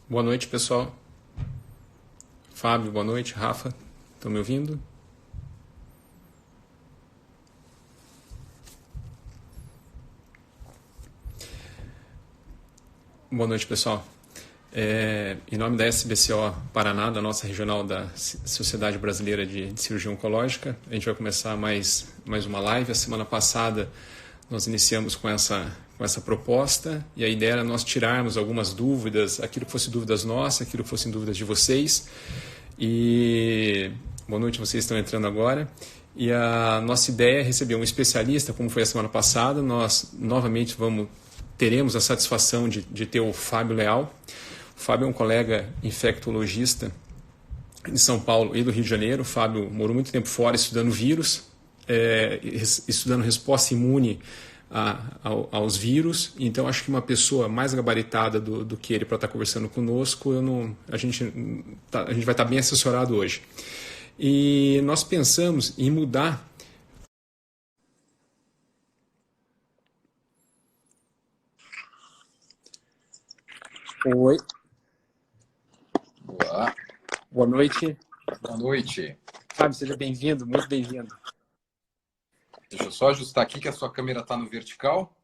Boa noite, pessoal. Fábio, boa noite. Rafa, estão me ouvindo? Boa noite, pessoal. Em nome da SBCO Paraná, da nossa regional da Sociedade Brasileira de Cirurgia Oncológica, a gente vai começar mais uma live. A semana passada nós iniciamos com essa proposta e a ideia era nós tirarmos algumas dúvidas, aquilo que fosse dúvidas nossas, aquilo que fossem dúvidas de vocês. E boa noite, vocês estão entrando agora. E a nossa ideia é receber um especialista, como foi a semana passada. Nós novamente teremos a satisfação de ter o Fábio Leal. O Fábio é um colega infectologista de São Paulo e do Rio de Janeiro. O Fábio morou muito tempo fora estudando vírus, estudando resposta imune aos vírus. Então, acho que uma pessoa mais gabaritada do que ele para estar conversando conosco, a gente vai estar bem assessorado hoje. E nós pensamos em mudar. Oi. Boa noite. Boa noite. Fábio, seja bem-vindo, muito bem-vindo. Deixa eu só ajustar aqui que a sua câmera está no vertical.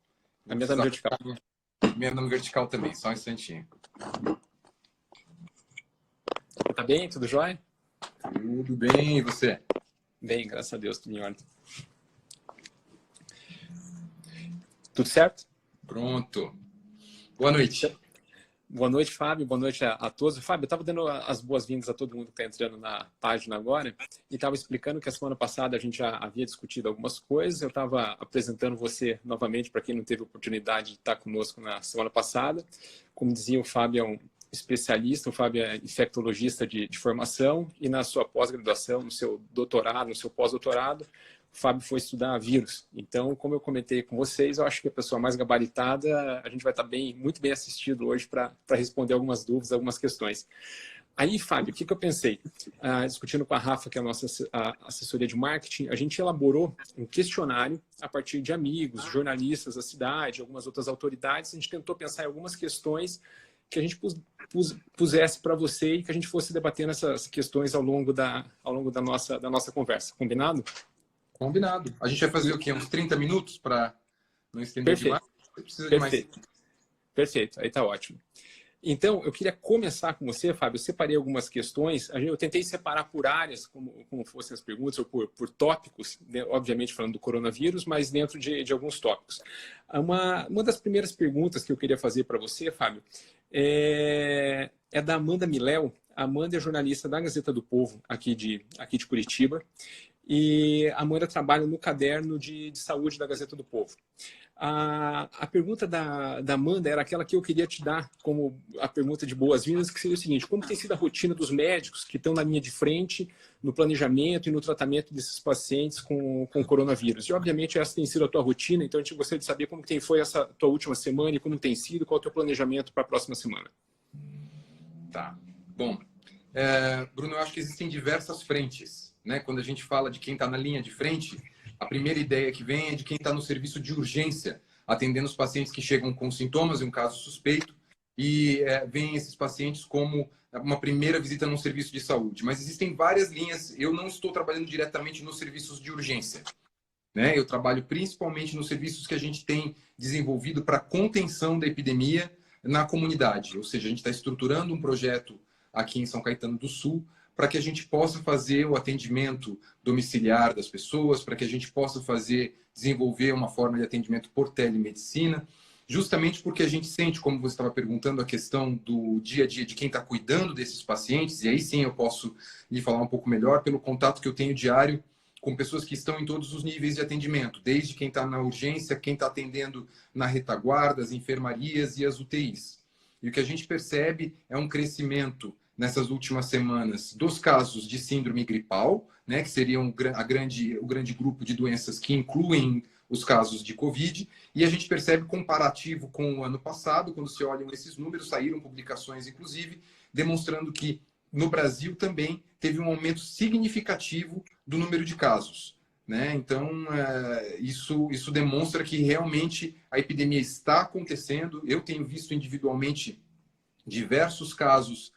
A minha está no vertical. A minha está no vertical também, só um instantinho. Tá bem? Tudo jóia? Tudo bem, e você? Bem, graças a Deus, tudo em ordem. Tudo certo? Pronto. Boa noite. Boa noite, Fábio. Boa noite a todos. Fábio, eu estava dando as boas-vindas a todo mundo que está entrando na página agora e estava explicando que a semana passada a gente já havia discutido algumas coisas. Eu estava apresentando você novamente para quem não teve oportunidade de estar conosco na semana passada. Como dizia, o Fábio é um especialista, o Fábio é infectologista de formação e na sua pós-graduação, no seu doutorado, no seu pós-doutorado, o Fábio foi estudar vírus. Então, como eu comentei com vocês, eu acho que a pessoa mais gabaritada, a gente vai estar muito bem assistido hoje para responder algumas dúvidas, algumas questões. Aí, Fábio, o que eu pensei? Discutindo com a Rafa, que é a nossa assessoria de marketing, a gente elaborou um questionário a partir de amigos, jornalistas da cidade, algumas outras autoridades. A gente tentou pensar em algumas questões que a gente pusesse para você e que a gente fosse debatendo essas questões ao longo da nossa conversa. Combinado? Combinado. A gente vai fazer o quê? Uns 30 minutos para não estender demais? Precisa de mais. Perfeito. Aí tá ótimo. Então, eu queria começar com você, Fábio. Eu separei algumas questões. Eu tentei separar por áreas, como fossem as perguntas, ou por tópicos, né? Obviamente falando do coronavírus, mas dentro de alguns tópicos. Uma das primeiras perguntas que eu queria fazer para você, Fábio, é da Amanda Miléo. A Amanda é jornalista da Gazeta do Povo, aqui de Curitiba. E a Amanda trabalha no caderno de saúde da Gazeta do Povo. A pergunta da Amanda era aquela que eu queria te dar como a pergunta de boas-vindas, que seria o seguinte: como tem sido a rotina dos médicos que estão na linha de frente no planejamento e no tratamento desses pacientes com coronavírus? E, obviamente, essa tem sido a tua rotina, então a gente gostaria de saber como foi essa tua última semana e como tem sido, qual é o teu planejamento para a próxima semana. Tá. Bom, Bruno, eu acho que existem diversas frentes, né? Quando a gente fala de quem está na linha de frente, a primeira ideia que vem é de quem está no serviço de urgência, atendendo os pacientes que chegam com sintomas e um caso suspeito, e vêm esses pacientes como uma primeira visita num serviço de saúde. Mas existem várias linhas. Eu não estou trabalhando diretamente nos serviços de urgência, né? Eu trabalho principalmente nos serviços que a gente tem desenvolvido para contenção da epidemia na comunidade. Ou seja, a gente está estruturando um projeto aqui em São Caetano do Sul para que a gente possa fazer o atendimento domiciliar das pessoas, para que a gente possa desenvolver uma forma de atendimento por telemedicina, justamente porque a gente sente, como você estava perguntando, a questão do dia a dia de quem está cuidando desses pacientes, e aí sim eu posso lhe falar um pouco melhor pelo contato que eu tenho diário com pessoas que estão em todos os níveis de atendimento, desde quem está na urgência, quem está atendendo na retaguarda, as enfermarias e as UTIs. E o que a gente percebe é um crescimento nessas últimas semanas dos casos de síndrome gripal, né, que seriam o grande grupo de doenças que incluem os casos de Covid, e a gente percebe comparativo com o ano passado, quando se olham esses números, saíram publicações, inclusive, demonstrando que no Brasil também teve um aumento significativo do número de casos, né? Então, isso demonstra que realmente a epidemia está acontecendo. Eu tenho visto individualmente diversos casos,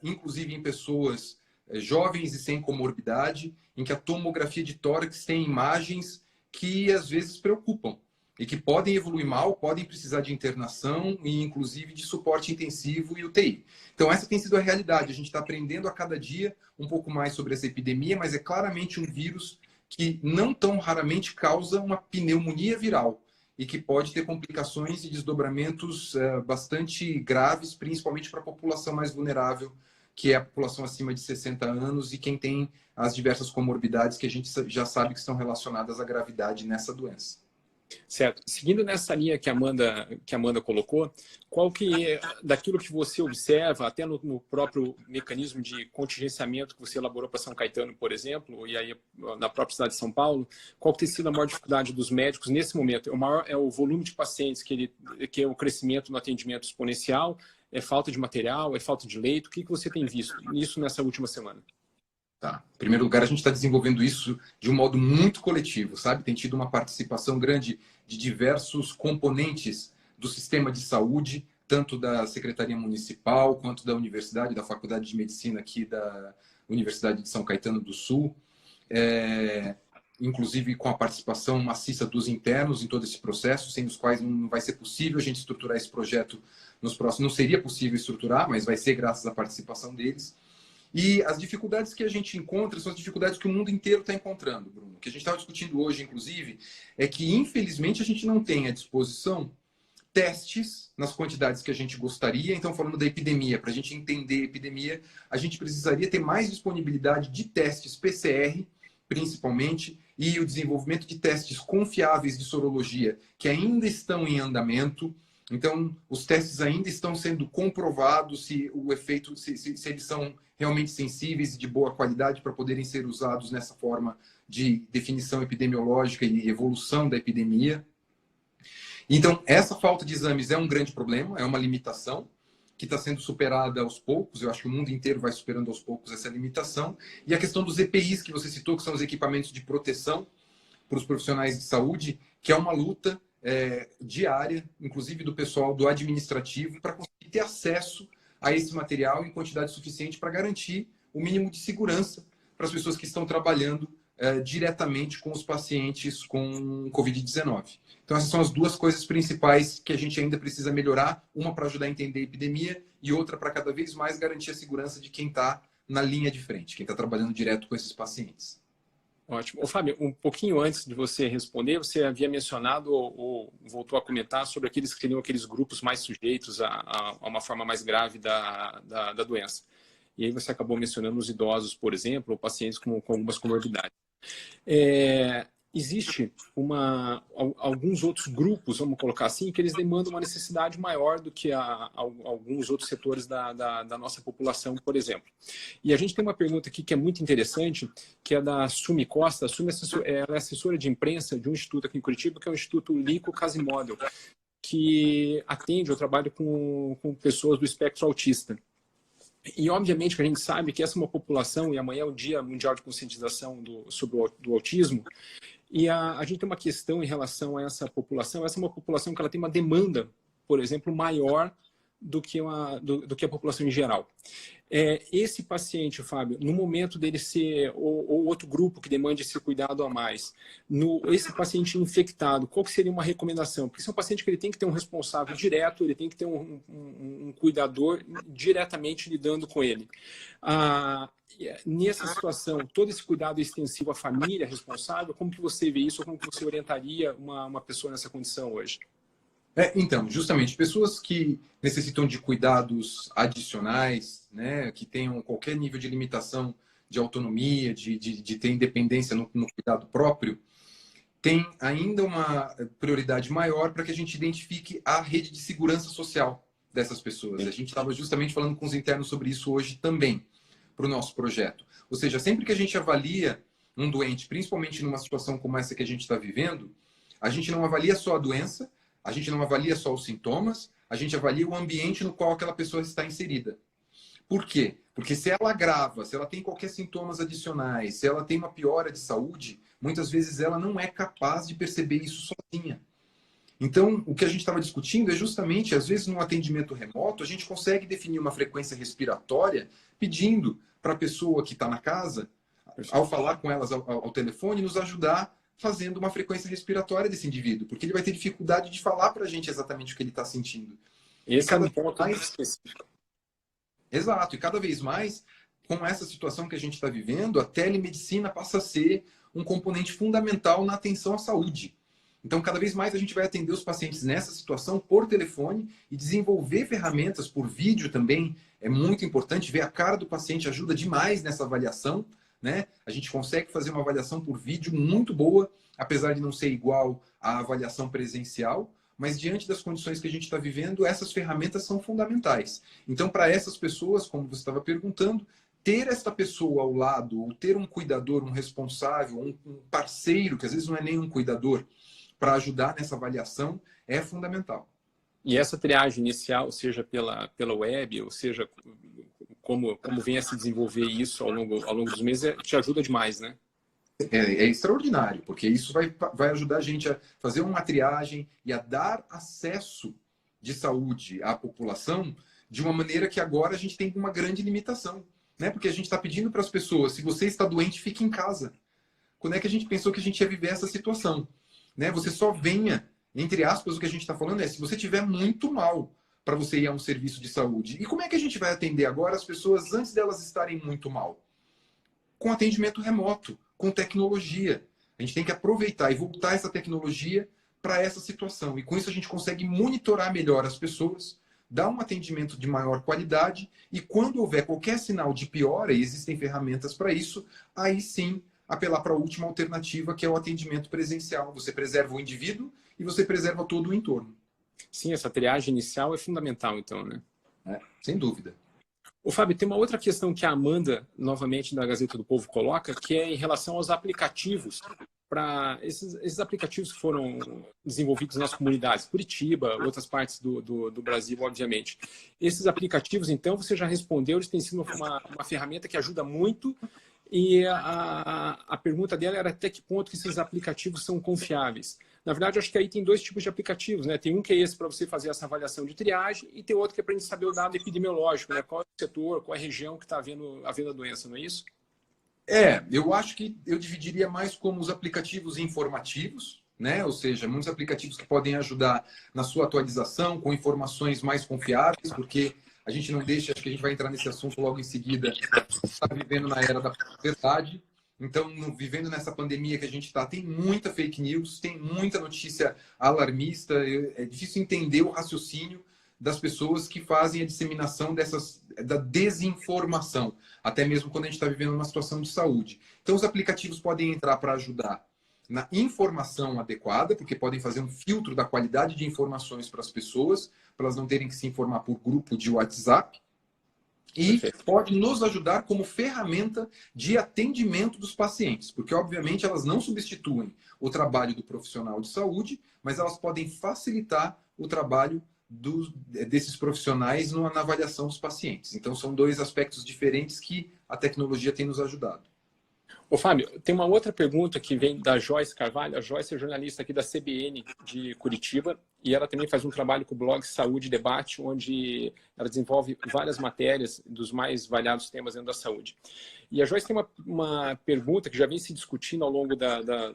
inclusive em pessoas jovens e sem comorbidade, em que a tomografia de tórax tem imagens que às vezes preocupam e que podem evoluir mal, podem precisar de internação e inclusive de suporte intensivo e UTI. Então essa tem sido a realidade. A gente está aprendendo a cada dia um pouco mais sobre essa epidemia, mas é claramente um vírus que não tão raramente causa uma pneumonia viral e que pode ter complicações e desdobramentos bastante graves, principalmente para a população mais vulnerável, que é a população acima de 60 anos e quem tem as diversas comorbidades que a gente já sabe que estão relacionadas à gravidade nessa doença. Certo. Seguindo nessa linha que a Amanda colocou, qual que é, daquilo que você observa, até no próprio mecanismo de contingenciamento que você elaborou para São Caetano, por exemplo, e aí na própria cidade de São Paulo, qual que tem sido a maior dificuldade dos médicos nesse momento? O maior é o volume de pacientes, que é o crescimento no atendimento exponencial, é falta de material, é falta de leito? O que você tem visto nisso nessa última semana? Tá. Em primeiro lugar, a gente está desenvolvendo isso de um modo muito coletivo, sabe? Tem tido uma participação grande de diversos componentes do sistema de saúde, tanto da Secretaria Municipal, quanto da Universidade, da Faculdade de Medicina aqui da Universidade de São Caetano do Sul, inclusive com a participação maciça dos internos em todo esse processo, sem os quais não vai ser possível a gente estruturar esse projeto nos próximos. Não seria possível estruturar, mas vai ser graças à participação deles. E as dificuldades que a gente encontra são as dificuldades que o mundo inteiro está encontrando, Bruno. O que a gente estava discutindo hoje, inclusive, é que, infelizmente, a gente não tem à disposição testes nas quantidades que a gente gostaria. Então, falando da epidemia, para a gente entender a epidemia, a gente precisaria ter mais disponibilidade de testes PCR, principalmente, e o desenvolvimento de testes confiáveis de sorologia, que ainda estão em andamento. Então, os testes ainda estão sendo comprovados se o efeito, se eles são realmente sensíveis e de boa qualidade para poderem ser usados nessa forma de definição epidemiológica e evolução da epidemia. Então, essa falta de exames é um grande problema, é uma limitação que está sendo superada aos poucos. Eu acho que o mundo inteiro vai superando aos poucos essa limitação. E a questão dos EPIs que você citou, que são os equipamentos de proteção para os profissionais de saúde, que é uma luta diária, inclusive do pessoal do administrativo, para conseguir ter acesso a esse material em quantidade suficiente para garantir o mínimo de segurança para as pessoas que estão trabalhando diretamente com os pacientes com Covid-19. Então, essas são as duas coisas principais que a gente ainda precisa melhorar, uma para ajudar a entender a epidemia e outra para cada vez mais garantir a segurança de quem está na linha de frente, quem está trabalhando direto com esses pacientes. Ótimo. Ô, Fábio, um pouquinho antes de você responder, você havia mencionado ou voltou a comentar sobre aqueles que seriam aqueles grupos mais sujeitos a uma forma mais grave da doença. E aí você acabou mencionando os idosos, por exemplo, ou pacientes com algumas comorbidades. Existe alguns outros grupos, vamos colocar assim, que eles demandam uma necessidade maior do que alguns outros setores da nossa população, por exemplo. E a gente tem uma pergunta aqui que é muito interessante, que é da Sumi Costa. A Sumi ela é assessora de imprensa de um instituto aqui em Curitiba, que é o Instituto Lico Quasimodo, que atende ou trabalha com pessoas do espectro autista. E, obviamente, que a gente sabe que essa é uma população, e amanhã é o Dia Mundial de Conscientização sobre o Autismo, e a gente tem uma questão em relação a essa população. Essa é uma população que ela tem uma demanda, por exemplo, maior do que a população em geral. Esse paciente, Fábio, no momento dele ser, ou outro grupo que demande esse cuidado a mais, esse paciente infectado, qual que seria uma recomendação? Porque esse é um paciente que ele tem que ter um responsável direto, ele tem que ter um cuidador diretamente lidando com ele. Nessa situação, todo esse cuidado extensivo à família responsável, como que você vê isso, ou como que você orientaria uma pessoa nessa condição hoje? Então, justamente, pessoas que necessitam de cuidados adicionais, né, que tenham qualquer nível de limitação de autonomia, de ter independência no cuidado próprio, tem ainda uma prioridade maior para que a gente identifique a rede de segurança social dessas pessoas. A gente estava justamente falando com os internos sobre isso hoje também, para o nosso projeto. Ou seja, sempre que a gente avalia um doente, principalmente numa situação como essa que a gente está vivendo, a gente não avalia só a doença, a gente não avalia só os sintomas, a gente avalia o ambiente no qual aquela pessoa está inserida. Por quê? Porque se ela agrava, se ela tem qualquer sintomas adicionais, se ela tem uma piora de saúde, muitas vezes ela não é capaz de perceber isso sozinha. Então, o que a gente estava discutindo é justamente, às vezes, no atendimento remoto, a gente consegue definir uma frequência respiratória pedindo para a pessoa que está na casa, ao falar com elas ao telefone, nos ajudar fazendo uma frequência respiratória desse indivíduo, porque ele vai ter dificuldade de falar para a gente exatamente o que ele está sentindo. Esse é um ponto mais específico. Exato, e cada vez mais, com essa situação que a gente está vivendo, a telemedicina passa a ser um componente fundamental na atenção à saúde. Então, cada vez mais a gente vai atender os pacientes nessa situação por telefone e desenvolver ferramentas por vídeo também. É muito importante ver a cara do paciente, ajuda demais nessa avaliação, né? A gente consegue fazer uma avaliação por vídeo muito boa, apesar de não ser igual à avaliação presencial, mas diante das condições que a gente está vivendo, essas ferramentas são fundamentais. Então, para essas pessoas, como você estava perguntando, ter essa pessoa ao lado, ou ter um cuidador, um responsável, um parceiro, que às vezes não é nem um cuidador, para ajudar nessa avaliação, é fundamental. E essa triagem inicial, seja pela web, ou seja, como vem a se desenvolver isso ao longo dos meses, te ajuda demais, né? É extraordinário, porque isso vai ajudar a gente a fazer uma triagem e a dar acesso de saúde à população de uma maneira que agora a gente tem uma grande limitação, né? Porque a gente está pedindo para as pessoas, se você está doente, fique em casa. Quando é que a gente pensou que a gente ia viver essa situação? Né? Você só venha, entre aspas, o que a gente está falando é, se você estiver muito mal para você ir a um serviço de saúde. E como é que a gente vai atender agora as pessoas antes delas estarem muito mal? Com atendimento remoto, com tecnologia. A gente tem que aproveitar e voltar essa tecnologia para essa situação. E com isso a gente consegue monitorar melhor as pessoas, dar um atendimento de maior qualidade e quando houver qualquer sinal de piora, e existem ferramentas para isso, aí sim apelar para a última alternativa, que é o atendimento presencial. Você preserva o indivíduo e você preserva todo o entorno. Sim, essa triagem inicial é fundamental, então, né? Sem dúvida. Ô, Fábio, tem uma outra questão que a Amanda, novamente, da Gazeta do Povo, coloca, que é em relação aos aplicativos. Esses aplicativos foram desenvolvidos nas comunidades, Curitiba, outras partes do Brasil, obviamente. Esses aplicativos, então, você já respondeu, eles têm sido uma ferramenta que ajuda muito. E a pergunta dela era até que ponto que esses aplicativos são confiáveis. Na verdade, acho que aí tem dois tipos de aplicativos, né? Tem um que é esse para você fazer essa avaliação de triagem e tem outro que é para a gente saber o dado epidemiológico, né? Qual é o setor, qual é a região que está havendo a doença, não é isso? Eu acho que eu dividiria mais como os aplicativos informativos, né? Ou seja, muitos aplicativos que podem ajudar na sua atualização com informações mais confiáveis, porque a gente não deixa, acho que a gente vai entrar nesse assunto logo em seguida, está vivendo na era da verdade. Então, vivendo nessa pandemia que a gente está, tem muita fake news, tem muita notícia alarmista, é difícil entender o raciocínio das pessoas que fazem a disseminação da desinformação, até mesmo quando a gente está vivendo uma situação de saúde. Então, os aplicativos podem entrar para ajudar na informação adequada, porque podem fazer um filtro da qualidade de informações para as pessoas, para elas não terem que se informar por grupo de WhatsApp. E pode nos ajudar como ferramenta de atendimento dos pacientes, porque obviamente elas não substituem o trabalho do profissional de saúde, mas elas podem facilitar o trabalho desses profissionais na avaliação dos pacientes. Então são dois aspectos diferentes que a tecnologia tem nos ajudado. Ô, Fábio, tem uma outra pergunta que vem da Joyce Carvalho. A Joyce é jornalista aqui da CBN de Curitiba e ela também faz um trabalho com o blog Saúde e Debate, onde ela desenvolve várias matérias dos mais variados temas dentro da saúde. E a Joyce tem uma pergunta que já vem se discutindo ao longo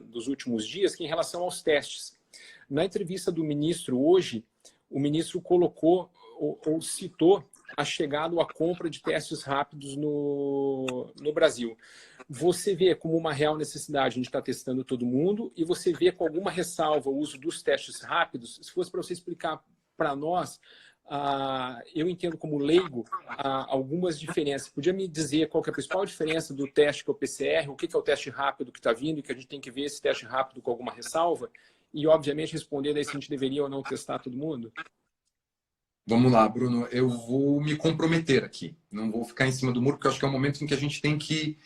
dos últimos dias, que é em relação aos testes. Na entrevista do ministro hoje, o ministro colocou ou citou a chegada ou a compra de testes rápidos no Brasil. Você vê como uma real necessidade, a gente está testando todo mundo, e você vê com alguma ressalva o uso dos testes rápidos? Se fosse para você explicar para nós, eu entendo como leigo algumas diferenças. Podia me dizer qual que é a principal diferença do teste que é o PCR, o que é o teste rápido que está vindo e que a gente tem que ver esse teste rápido com alguma ressalva? E, obviamente, responder daí se a gente deveria ou não testar todo mundo? Vamos lá, Bruno. Eu vou me comprometer aqui. Não vou ficar em cima do muro, porque eu acho que é um momento em que a gente tem que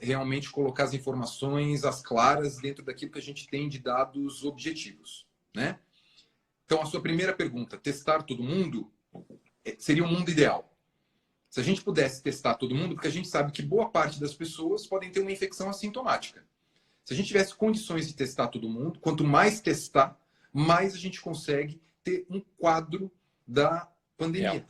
realmente colocar as informações às claras dentro daquilo que a gente tem de dados objetivos, né? Então, a sua primeira pergunta, testar todo mundo, seria um mundo ideal. Se a gente pudesse testar todo mundo, porque a gente sabe que boa parte das pessoas podem ter uma infecção assintomática. Se a gente tivesse condições de testar todo mundo, quanto mais testar, mais a gente consegue ter um quadro da pandemia.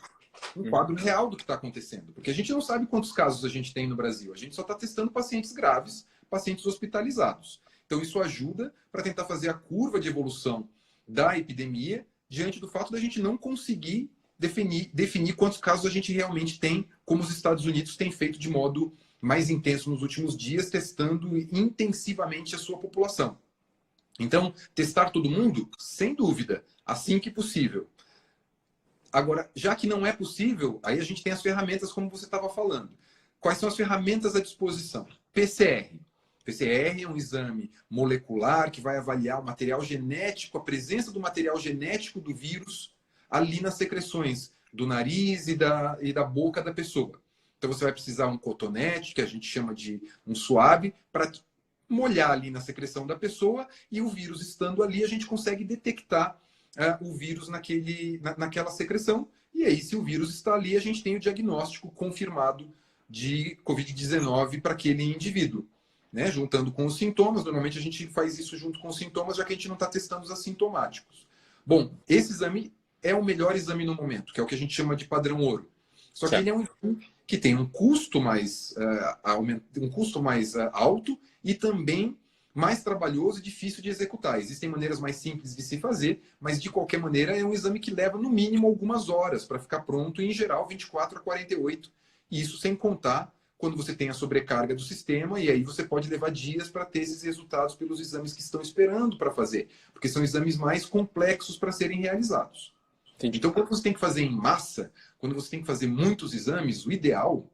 Um quadro real do que está acontecendo. Porque a gente não sabe quantos casos a gente tem no Brasil. A gente só está testando pacientes graves, pacientes hospitalizados. Então, isso ajuda para tentar fazer a curva de evolução da epidemia diante do fato da gente não conseguir definir quantos casos a gente realmente tem, como os Estados Unidos têm feito de modo mais intenso nos últimos dias, testando intensivamente a sua população. Então, testar todo mundo, sem dúvida, assim que possível. Agora, já que não é possível, aí a gente tem as ferramentas, como você estava falando. Quais são as ferramentas à disposição? PCR. PCR é um exame molecular que vai avaliar o material genético, a presença do material genético do vírus ali nas secreções do nariz e da boca da pessoa. Então você vai precisar um cotonete, que a gente chama de um suave, para molhar ali na secreção da pessoa, e o vírus estando ali, a gente consegue detectar o vírus naquela secreção. E aí, se o vírus está ali, a gente tem o diagnóstico confirmado de Covid-19 para aquele indivíduo. Né? Juntando com os sintomas, normalmente a gente faz isso junto com os sintomas, já que a gente não está testando os assintomáticos. Bom, esse exame é o melhor exame no momento, que é o que a gente chama de padrão ouro. Só que ele é um exame que tem um custo mais alto e também mais trabalhoso e difícil de executar. Existem maneiras mais simples de se fazer, mas de qualquer maneira é um exame que leva no mínimo algumas horas para ficar pronto, e em geral 24 a 48. E isso sem contar quando você tem a sobrecarga do sistema, e aí você pode levar dias para ter esses resultados pelos exames que estão esperando para fazer, porque são exames mais complexos para serem realizados. Entendi. Então, quando você tem que fazer em massa, quando você tem que fazer muitos exames, o ideal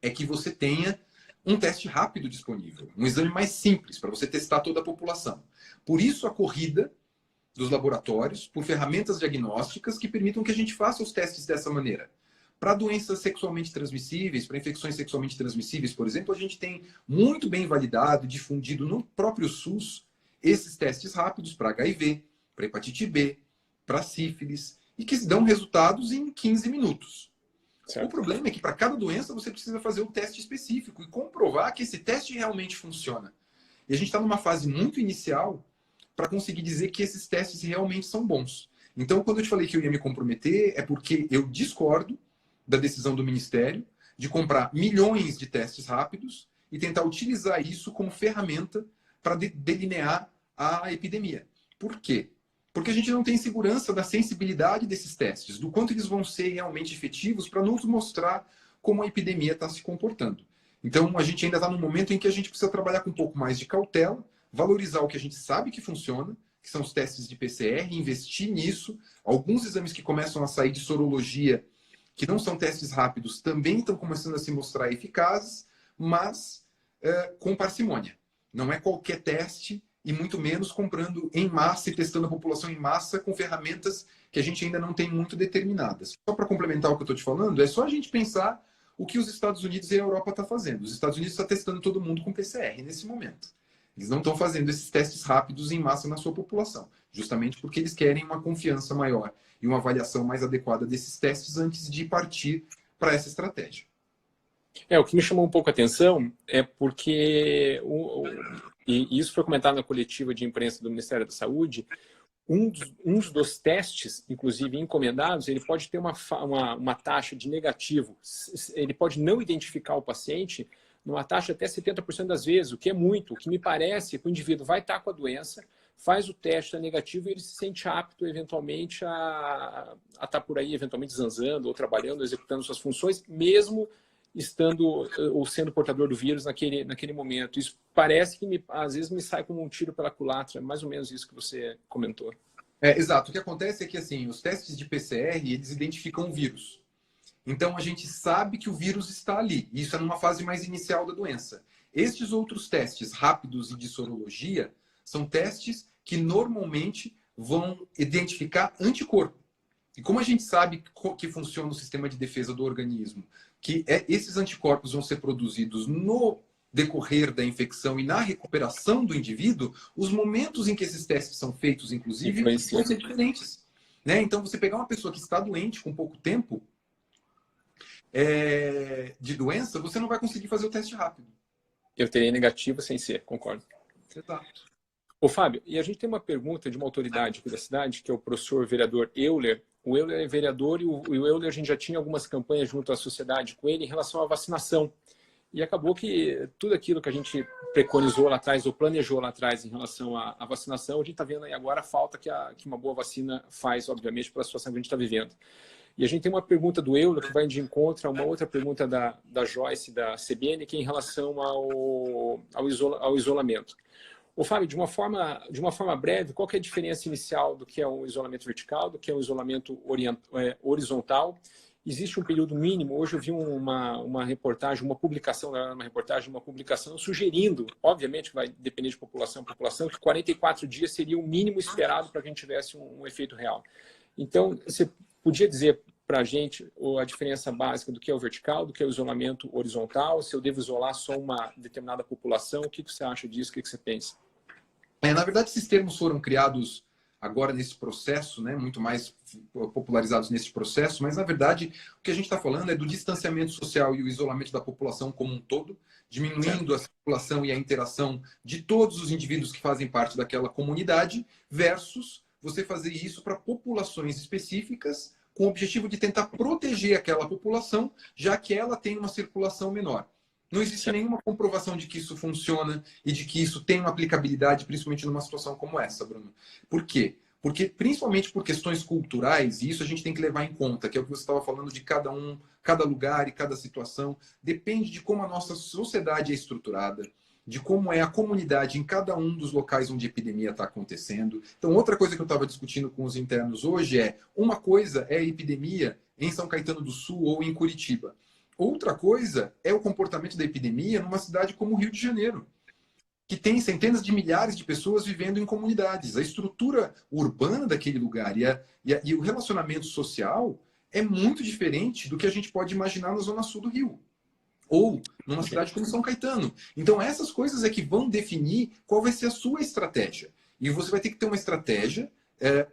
é que você tenha um teste rápido disponível, um exame mais simples, para você testar toda a população. Por isso, a corrida dos laboratórios por ferramentas diagnósticas que permitam que a gente faça os testes dessa maneira. Para doenças sexualmente transmissíveis, para infecções sexualmente transmissíveis, por exemplo, a gente tem muito bem validado e difundido no próprio SUS esses testes rápidos para HIV, para hepatite B, para sífilis, e que dão resultados em 15 minutos. Certo. O problema é que para cada doença você precisa fazer um teste específico e comprovar que esse teste realmente funciona. E a gente está numa fase muito inicial para conseguir dizer que esses testes realmente são bons. Então, quando eu te falei que eu ia me comprometer, é porque eu discordo da decisão do Ministério de comprar milhões de testes rápidos e tentar utilizar isso como ferramenta para delinear a epidemia. Por quê? Porque a gente não tem segurança da sensibilidade desses testes, do quanto eles vão ser realmente efetivos para nos mostrar como a epidemia está se comportando. Então, a gente ainda está num momento em que a gente precisa trabalhar com um pouco mais de cautela, valorizar o que a gente sabe que funciona, que são os testes de PCR, investir nisso. Alguns exames que começam a sair de sorologia, que não são testes rápidos, também estão começando a se mostrar eficazes, mas com parcimônia. Não é qualquer teste, e muito menos comprando em massa e testando a população em massa com ferramentas que a gente ainda não tem muito determinadas. Só para complementar o que eu estou te falando, é só a gente pensar o que os Estados Unidos e a Europa estão fazendo. Os Estados Unidos estão testando todo mundo com PCR nesse momento. Eles não estão fazendo esses testes rápidos em massa na sua população, justamente porque eles querem uma confiança maior e uma avaliação mais adequada desses testes antes de partir para essa estratégia. O que me chamou um pouco a atenção é porque, e isso foi comentado na coletiva de imprensa do Ministério da Saúde, um dos testes, inclusive encomendados, ele pode ter uma taxa de negativo. Ele pode não identificar o paciente numa taxa até 70% das vezes, o que é muito. O que me parece que o indivíduo vai estar com a doença, faz o teste, é negativo, e ele se sente apto, eventualmente, a estar por aí, eventualmente zanzando, ou trabalhando, executando suas funções, mesmo estando ou sendo portador do vírus naquele momento. Isso parece que às vezes me sai como um tiro pela culatra, mais ou menos isso que você comentou. Exato. O que acontece é que assim, os testes de PCR, eles identificam o vírus. Então a gente sabe que o vírus está ali. Isso é numa fase mais inicial da doença. Estes outros testes rápidos e de sorologia são testes que normalmente vão identificar anticorpo. E como a gente sabe que funciona o sistema de defesa do organismo, que esses anticorpos vão ser produzidos no decorrer da infecção e na recuperação do indivíduo, os momentos em que esses testes são feitos, inclusive, vão ser diferentes. Né? Então, você pegar uma pessoa que está doente com pouco tempo de doença, você não vai conseguir fazer o teste rápido. Eu teria negativo sem ser, concordo. Exato. Ô, Fábio, e a gente tem uma pergunta de uma autoridade aqui da cidade, que é o professor vereador Euler. O Euler é vereador e o Euler a gente já tinha algumas campanhas junto à sociedade com ele em relação à vacinação. E acabou que tudo aquilo que a gente preconizou lá atrás, ou planejou lá atrás em relação à vacinação, a gente está vendo aí agora a falta que uma boa vacina faz, obviamente, pela situação que a gente está vivendo. E a gente tem uma pergunta do Euler que vai de encontro a uma outra pergunta da Joyce, da CBN, que é em relação ao isolamento. Ô, Fábio, de uma forma breve, qual que é a diferença inicial do que é um isolamento vertical, do que é um isolamento horizontal? Existe um período mínimo. Hoje eu vi uma reportagem, uma publicação sugerindo, obviamente que vai depender de população a população, que 44 dias seria o mínimo esperado para que a gente tivesse um efeito real. Então, você podia dizer para a gente a diferença básica do que é o vertical, do que é o isolamento horizontal, se eu devo isolar só uma determinada população, o que você acha disso, o que você pensa? Na verdade, esses termos foram criados agora nesse processo, né, muito mais popularizados nesse processo, mas na verdade o que a gente está falando é do distanciamento social e o isolamento da população como um todo, diminuindo a circulação e a interação de todos os indivíduos que fazem parte daquela comunidade, versus você fazer isso para populações específicas com o objetivo de tentar proteger aquela população, já que ela tem uma circulação menor. Não existe nenhuma comprovação de que isso funciona e de que isso tem uma aplicabilidade, principalmente numa situação como essa, Bruno. Por quê? Porque, principalmente por questões culturais, e isso a gente tem que levar em conta, que é o que você estava falando de cada um, cada lugar e cada situação, depende de como a nossa sociedade é estruturada, de como é a comunidade em cada um dos locais onde a epidemia está acontecendo. Então, outra coisa que eu estava discutindo com os internos hoje é, uma coisa é a epidemia em São Caetano do Sul ou em Curitiba. Outra coisa é o comportamento da epidemia numa cidade como o Rio de Janeiro, que tem centenas de milhares de pessoas vivendo em comunidades. A estrutura urbana daquele lugar e o relacionamento social é muito diferente do que a gente pode imaginar na zona sul do Rio, ou numa cidade como São Caetano. Então, essas coisas é que vão definir qual vai ser a sua estratégia. E você vai ter que ter uma estratégia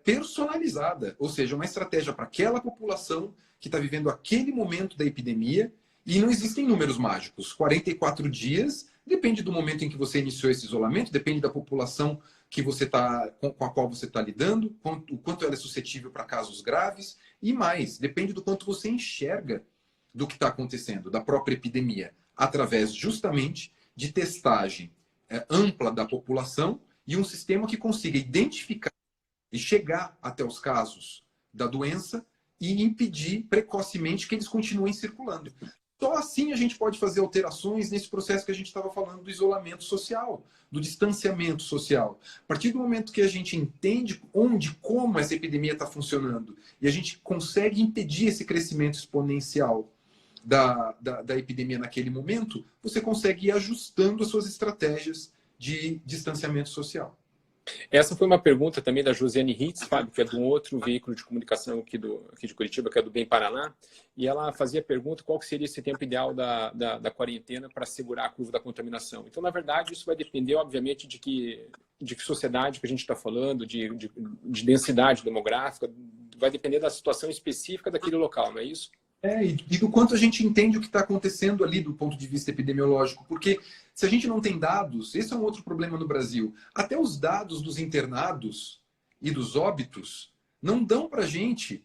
personalizada, ou seja, uma estratégia para aquela população que está vivendo aquele momento da epidemia, e não existem números mágicos. 44 dias, depende do momento em que você iniciou esse isolamento, depende da população que você com a qual você está lidando, o quanto ela é suscetível para casos graves, e mais, depende do quanto você enxerga do que está acontecendo, da própria epidemia, através justamente de testagem ampla da população e um sistema que consiga identificar e chegar até os casos da doença e impedir precocemente que eles continuem circulando. Só assim a gente pode fazer alterações nesse processo que a gente estava falando do isolamento social, do distanciamento social. A partir do momento que a gente entende como essa epidemia está funcionando e a gente consegue impedir esse crescimento exponencial da epidemia naquele momento, você consegue ir ajustando as suas estratégias de distanciamento social. Essa foi uma pergunta também da Josiane Ritz, Fábio, que é de um outro veículo de comunicação aqui de Curitiba, que é do Bem Paraná, e ela fazia a pergunta qual que seria esse tempo ideal da quarentena para segurar a curva da contaminação. Então, na verdade, isso vai depender, obviamente, de que sociedade que a gente está falando, de densidade demográfica, vai depender da situação específica daquele local, não é isso? E do quanto a gente entende o que está acontecendo ali do ponto de vista epidemiológico, porque se a gente não tem dados, esse é um outro problema no Brasil. Até os dados dos internados e dos óbitos não dão para a gente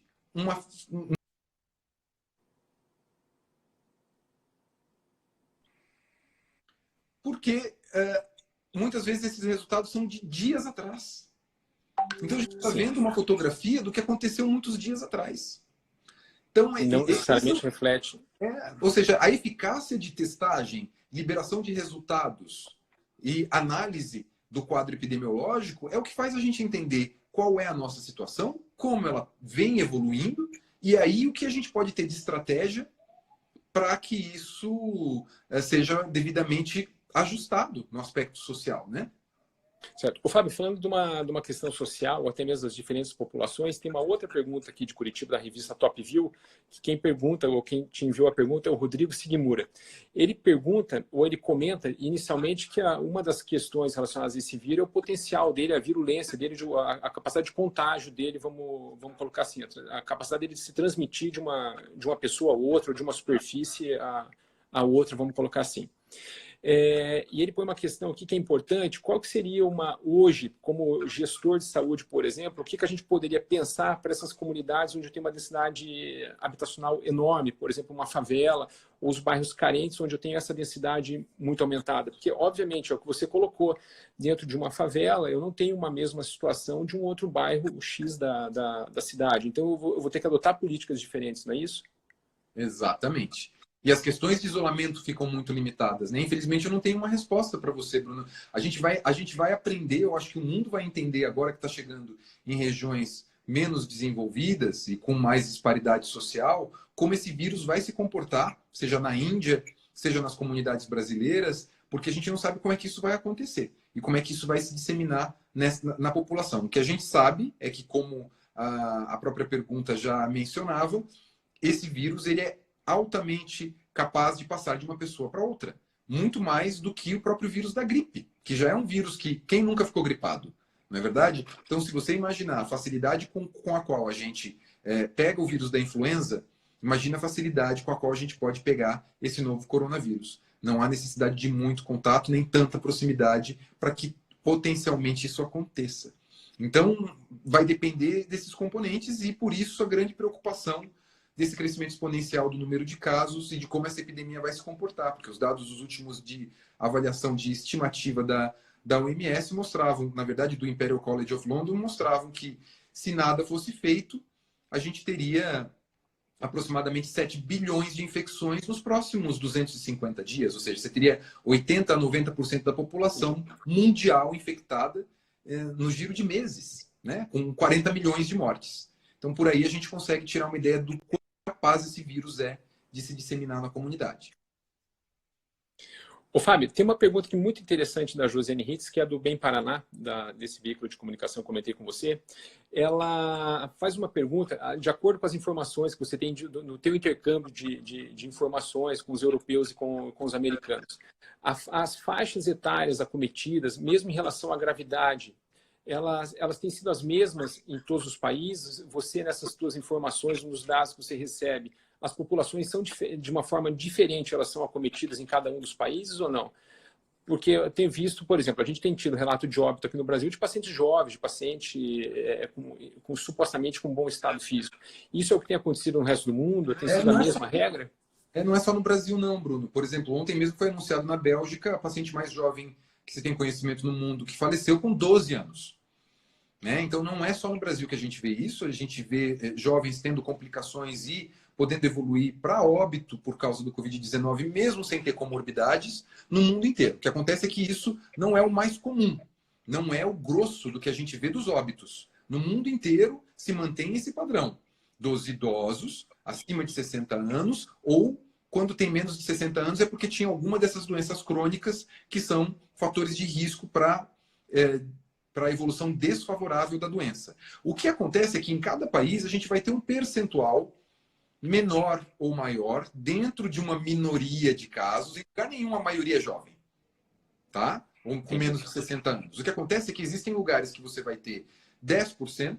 porque muitas vezes esses resultados são de dias atrás. Então a gente está vendo uma fotografia do que aconteceu muitos dias atrás. Então, não necessariamente reflete. Ou seja, a eficácia de testagem, liberação de resultados e análise do quadro epidemiológico é o que faz a gente entender qual é a nossa situação, como ela vem evoluindo, e aí o que a gente pode ter de estratégia para que isso seja devidamente ajustado no aspecto social, né? Certo. O Fábio, falando de uma questão social, ou até mesmo das diferentes populações, tem uma outra pergunta aqui de Curitiba, da revista Top View, que quem pergunta, ou quem te enviou a pergunta, é o Rodrigo Sigmura. Ele pergunta, ou ele comenta, inicialmente, que uma das questões relacionadas a esse vírus é o potencial dele, a virulência dele, a capacidade de contágio dele, vamos colocar assim, a capacidade dele de se transmitir de uma pessoa a outra, ou de uma superfície a outra, vamos colocar assim. E ele põe uma questão aqui que é importante: qual que seria hoje, como gestor de saúde, por exemplo, o que a gente poderia pensar para essas comunidades onde tem uma densidade habitacional enorme, por exemplo, uma favela, ou os bairros carentes, onde eu tenho essa densidade muito aumentada? Porque, obviamente, é o que você colocou, dentro de uma favela, eu não tenho uma mesma situação de um outro bairro X da cidade. Então, eu vou ter que adotar políticas diferentes, não é isso? Exatamente. E as questões de isolamento ficam muito limitadas, né? Infelizmente, eu não tenho uma resposta para você, Bruno. A gente vai aprender, eu acho que o mundo vai entender agora que está chegando em regiões menos desenvolvidas e com mais disparidade social, como esse vírus vai se comportar, seja na Índia, seja nas comunidades brasileiras, porque a gente não sabe como é que isso vai acontecer e como é que isso vai se disseminar na população. O que a gente sabe é que, como a própria pergunta já mencionava, esse vírus ele é altamente capaz de passar de uma pessoa para outra. Muito mais do que o próprio vírus da gripe, que já é um vírus que quem nunca ficou gripado, não é verdade? Então, se você imaginar a facilidade com a qual a gente pega o vírus da influenza, imagina a facilidade com a qual a gente pode pegar esse novo coronavírus. Não há necessidade de muito contato, nem tanta proximidade para que potencialmente isso aconteça. Então, vai depender desses componentes e, por isso, a grande preocupação desse crescimento exponencial do número de casos e de como essa epidemia vai se comportar, porque os dados dos últimos de avaliação de estimativa da OMS mostravam, na verdade, do Imperial College of London, mostravam que, se nada fosse feito, a gente teria aproximadamente 7 bilhões de infecções nos próximos 250 dias, ou seja, você teria 80% a 90% da população mundial infectada no giro de meses, né? Com 40 milhões de mortes. Então, por aí a gente consegue tirar uma ideia do quão capaz esse vírus é de se disseminar na comunidade. Ô, Fábio, tem uma pergunta aqui muito interessante da Josiane Ritz, que é do Bem Paraná, desse veículo de comunicação que eu comentei com você. Ela faz uma pergunta, de acordo com as informações que você tem no teu intercâmbio de informações com os europeus e com os americanos. As faixas etárias acometidas, mesmo em relação à gravidade, elas têm sido as mesmas em todos os países? Você, nessas suas informações, nos dados que você recebe, as populações são de uma forma diferente, elas são acometidas em cada um dos países ou não? Porque eu tenho visto, por exemplo, a gente tem tido relato de óbito aqui no Brasil de pacientes jovens, de paciente supostamente com bom estado físico. Isso é o que tem acontecido no resto do mundo? Tem sido a mesma regra? Não é só no Brasil não, Bruno. Por exemplo, ontem mesmo foi anunciado na Bélgica a paciente mais jovem que você tem conhecimento no mundo, que faleceu com 12 anos. Né? Então, não é só no Brasil que a gente vê isso, a gente vê jovens tendo complicações e podendo evoluir para óbito por causa do Covid-19, mesmo sem ter comorbidades, no mundo inteiro. O que acontece é que isso não é o mais comum, não é o grosso do que a gente vê dos óbitos. No mundo inteiro se mantém esse padrão dos idosos acima de 60 anos ou quando tem menos de 60 anos é porque tinha alguma dessas doenças crônicas que são fatores de risco para a evolução desfavorável da doença. O que acontece é que em cada país a gente vai ter um percentual menor ou maior dentro de uma minoria de casos, em lugar nenhum a maioria é jovem, tá? Ou com menos de 60 anos. O que acontece é que existem lugares que você vai ter 10%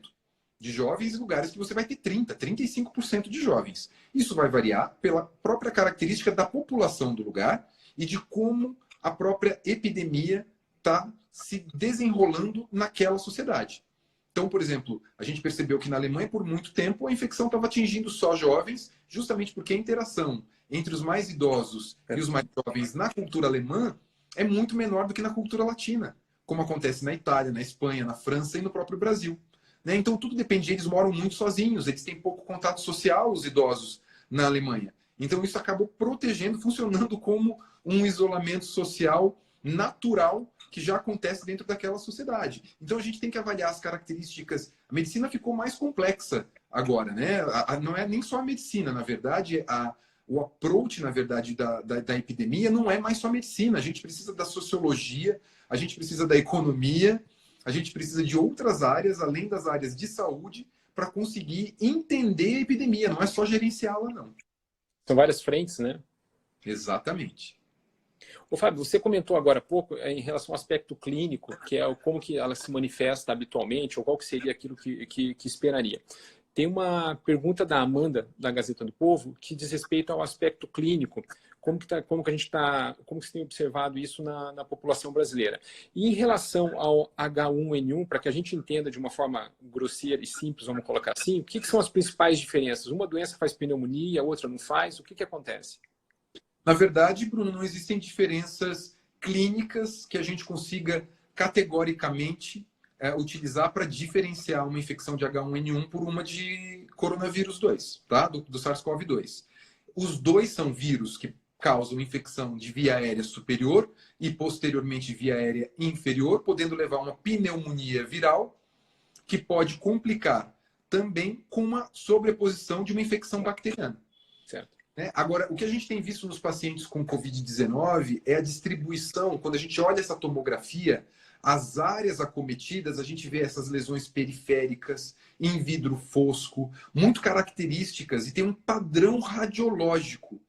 de jovens e lugares que você vai ter 30%, 35% de jovens. Isso vai variar pela própria característica da população do lugar e de como a própria epidemia está se desenrolando naquela sociedade. Então, por exemplo, a gente percebeu que na Alemanha, por muito tempo, a infecção estava atingindo só jovens, justamente porque a interação entre os mais idosos e os mais jovens na cultura alemã é muito menor do que na cultura latina, como acontece na Itália, na Espanha, na França e no próprio Brasil. Né? Então, tudo depende, eles moram muito sozinhos, eles têm pouco contato social, os idosos, na Alemanha. Então, isso acabou protegendo, funcionando como um isolamento social natural que já acontece dentro daquela sociedade. Então a gente tem que avaliar as características. A medicina ficou mais complexa agora, né? Não é nem só a medicina, na verdade, o approach, na verdade, da epidemia não é mais só a medicina. A gente precisa da sociologia, a gente precisa da economia, a gente precisa de outras áreas, além das áreas de saúde, para conseguir entender a epidemia. Não é só gerenciá-la, não. São várias frentes, né? Exatamente. Ô, Fábio, você comentou agora há pouco em relação ao aspecto clínico, que é como que ela se manifesta habitualmente, ou qual que seria aquilo que esperaria. Tem uma pergunta da Amanda, da Gazeta do Povo, que diz respeito ao aspecto clínico. Como que você tem observado isso na população brasileira? E em relação ao H1N1, para que a gente entenda de uma forma grosseira e simples, vamos colocar assim, o que são as principais diferenças? Uma doença faz pneumonia, a outra não faz, o que acontece? Na verdade, Bruno, não existem diferenças clínicas que a gente consiga categoricamente utilizar para diferenciar uma infecção de H1N1 por uma de coronavírus 2, tá? do SARS-CoV-2. Os dois são vírus que causam infecção de via aérea superior e, posteriormente, via aérea inferior, podendo levar a uma pneumonia viral, que pode complicar também com uma sobreposição de uma infecção bacteriana. Certo. Agora, o que a gente tem visto nos pacientes com Covid-19 é a distribuição. Quando a gente olha essa tomografia, as áreas acometidas, a gente vê essas lesões periféricas, em vidro fosco, muito características, e tem um padrão radiológico.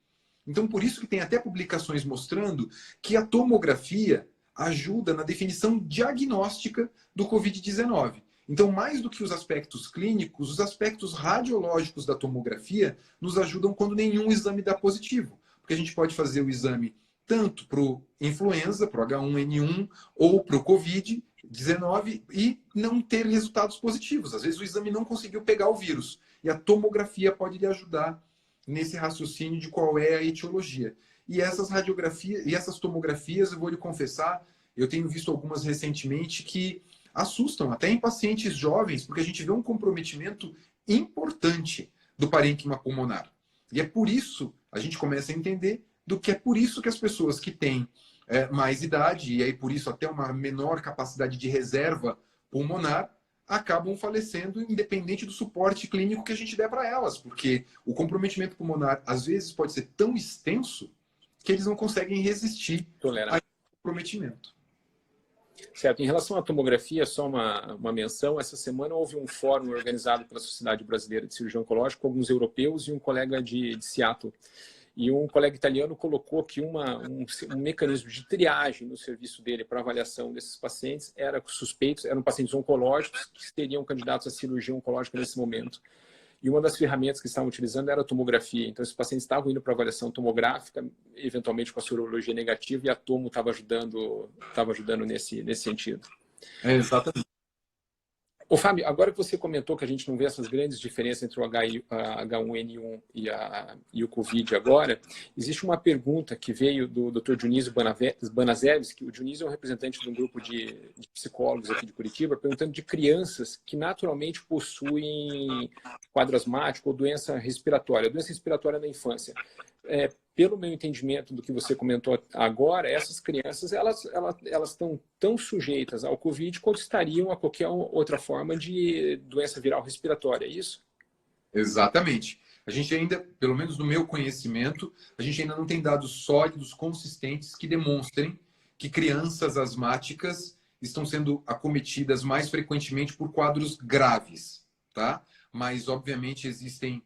Então, por isso que tem até publicações mostrando que a tomografia ajuda na definição diagnóstica do Covid-19. Então, mais do que os aspectos clínicos, os aspectos radiológicos da tomografia nos ajudam quando nenhum exame dá positivo. Porque a gente pode fazer o exame tanto para o influenza, para o H1N1 ou para o Covid-19 e não ter resultados positivos. Às vezes o exame não conseguiu pegar o vírus. E a tomografia pode lhe ajudar nesse raciocínio de qual é a etiologia. E essas radiografias e essas tomografias, eu vou lhe confessar, eu tenho visto algumas recentemente que assustam, até em pacientes jovens, porque a gente vê um comprometimento importante do parênquima pulmonar. E é por isso, a gente começa a entender é por isso que as pessoas que têm mais idade, e aí por isso até uma menor capacidade de reserva pulmonar, acabam falecendo independente do suporte clínico que a gente der para elas, porque o comprometimento pulmonar às vezes pode ser tão extenso que eles não conseguem resistir ao comprometimento. Certo. Em relação à tomografia, só uma menção. Essa semana houve um fórum organizado pela Sociedade Brasileira de Cirurgia Oncológica com alguns europeus e um colega de Seattle. E um colega italiano colocou que um mecanismo de triagem no serviço dele para avaliação desses pacientes eram pacientes oncológicos que seriam candidatos à cirurgia oncológica nesse momento. E uma das ferramentas que estavam utilizando era a tomografia. Então, esses pacientes estavam indo para avaliação tomográfica, eventualmente com a sorologia negativa, e a tomo estava ajudando nesse sentido. Exatamente. Ô, Fábio, agora que você comentou que a gente não vê essas grandes diferenças entre o H1N1 e o Covid agora, existe uma pergunta que veio do Dr. Dionísio Banazewski. O Dionísio é um representante de um grupo de psicólogos aqui de Curitiba, perguntando de crianças que naturalmente possuem quadro asmático ou doença respiratória na infância. Pelo meu entendimento do que você comentou agora, essas crianças elas estão tão sujeitas ao Covid quanto estariam a qualquer outra forma de doença viral respiratória, é isso? Exatamente. A gente ainda, pelo menos no meu conhecimento, a gente ainda não tem dados sólidos, consistentes, que demonstrem que crianças asmáticas estão sendo acometidas mais frequentemente por quadros graves, tá? Mas, obviamente, existem